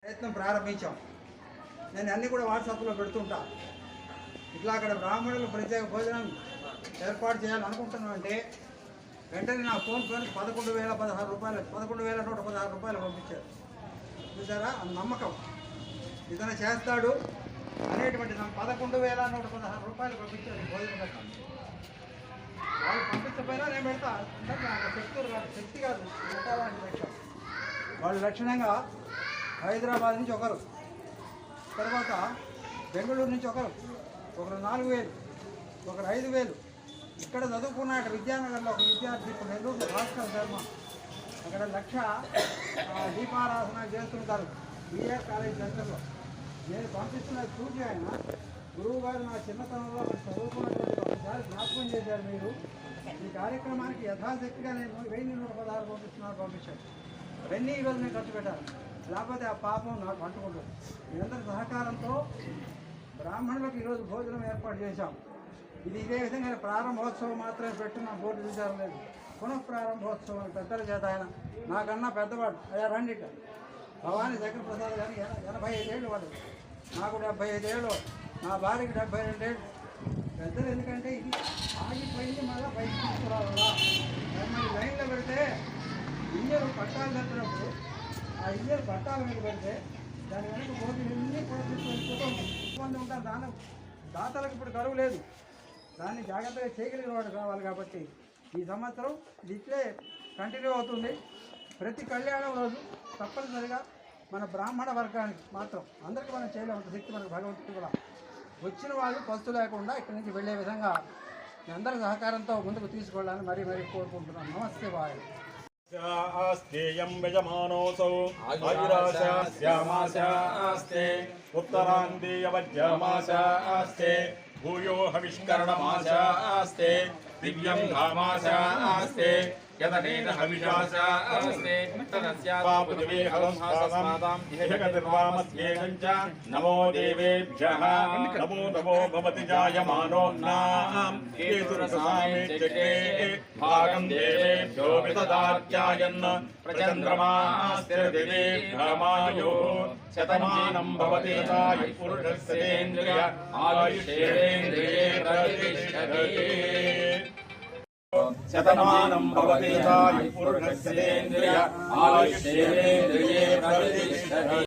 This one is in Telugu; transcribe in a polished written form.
ప్రయత్నం ప్రారంభించాం. నేను అన్నీ కూడా వాట్సాప్లో పెడుతుంటా. ఇట్లా అక్కడ బ్రాహ్మణులు ప్రత్యేక భోజనం ఏర్పాటు చేయాలనుకుంటున్నామంటే వెంటనే నా ఫోన్ 11,016 రూపాయలు 11,116 రూపాయలు పంపించారు. చూసారా, నమ్మకం ఇతను చేస్తాడు అనేటువంటి 11,116 రూపాయలు పంపించారు భోజనం పెట్టాను. వాళ్ళు పంపించకపోయినా నేను పెడతా. శక్తి కాదు పెట్టాలని పెట్టాం. వాళ్ళు లక్షణంగా హైదరాబాద్ నుంచి ఒకరు, తర్వాత బెంగళూరు నుంచి ఒకరు 4,000, ఒకరు 5,000. ఇక్కడ చదువుకున్నాక విద్యానగర్లో ఒక విద్యార్థి ఇప్పుడు నెల్లూరు భాస్కర్ శర్మ అక్కడ 1,00,000 దీపారాధన చేస్తుంటారు బిఆర్ కాలేజ్ సెంటర్లో. నేను పంపిస్తున్న చూసి ఆయన గురువు గారు నా చిన్నతనంలో చదువుకున్నటువంటి ఒకసారి జ్ఞాపకం చేశారు. మీరు ఈ కార్యక్రమానికి యథాశక్తిగా నేను 1,116 పంపించాను. అవన్నీ ఈరోజు నేను ఖర్చు పెట్టాను. లేకపోతే ఆ పాపం నాకు అంటుకుంటుంది. మీరందరి సహకారంతో బ్రాహ్మణులకు ఈరోజు భోజనం ఏర్పాటు చేశాం. ఇది ఇదే విధంగా ప్రారంభోత్సవం మాత్రమే పెట్టున్న బోర్డు చూసారు లేదు, పునఃప్రారంభోత్సవం పెద్దల చేత. ఆయన నాకన్నా పెద్దవాడు. అయ్యా రండి ఇక. భవానీ చక్ర ప్రసాద్ గారు 85 ఏళ్ళు వాడు, నాకు 75 ఏళ్ళు, నా భార్యకి 72 ఏళ్ళు. పెద్దలు ఎందుకంటే ఇది ఆగిపోయింది, మళ్ళీ పైకి తీసుకురావాలా. మళ్ళీ లైన్లో పెడితే ఇంజరు పట్టాలు తప్పినప్పుడు ఆ ఇంజరు పట్టాల మీద పెడితే దాని వెనక పోటీలన్నీ కూడా తీసుకొని ఉంటారు. దాని దాతలకు ఇప్పుడు కరువు లేదు. దాన్ని జాగ్రత్తగా చేయగలిగిన వాడు కావాలి. కాబట్టి ఈ సంవత్సరం ఇది ఇట్లే కంటిన్యూ అవుతుంది. ప్రతి కళ్యాణం రోజు తప్పనిసరిగా మన బ్రాహ్మణ వర్గానికి మాత్రం అందరికీ మనం చేయలేము శక్తి మనకు భగవంతుడు కూడా వచ్చిన వాళ్ళు పస్తు లేకుండా ఇక్కడి నుంచి వెళ్ళే విధంగా మీ అందరి సహకారంతో ముందుకు తీసుకెళ్ళాలని మరీ కోరుకుంటున్నాను. నమస్తే వాయు. ఆస్తేయం యజమానోసౌ ఆయురాశాస్యామాశాస్తే ఉత్తరాందేయవజ్యమాశాస్తే భూయో హవిష్కరణమాశాస్తే దివ్యం ధామాశాస్తే యదనేన హవిషాశాస్తే తదస్యాపాపృథివీ హంసాస్మాదాం ఇహగతిర్వామస్యేగం చ నమో దేవేభ్యః నమో నమో భవతి జాయమానోన్నాం కేతురసామే చక్రే భాగం దేవేభ్యో విదదాత్యాయన్ ప్రచంద్రమాస్య దేవేభ్యమాయో శతమానం భవతి యథాయు పురుషస్యేంద్రియ ఆయుష్యేంద్రియే ప్రతిష్ఠతే శతమానం భవతి యథాయు పురుషస్యేంద్రియ ఆయుష్యేంద్రియే ప్రతిష్ఠతే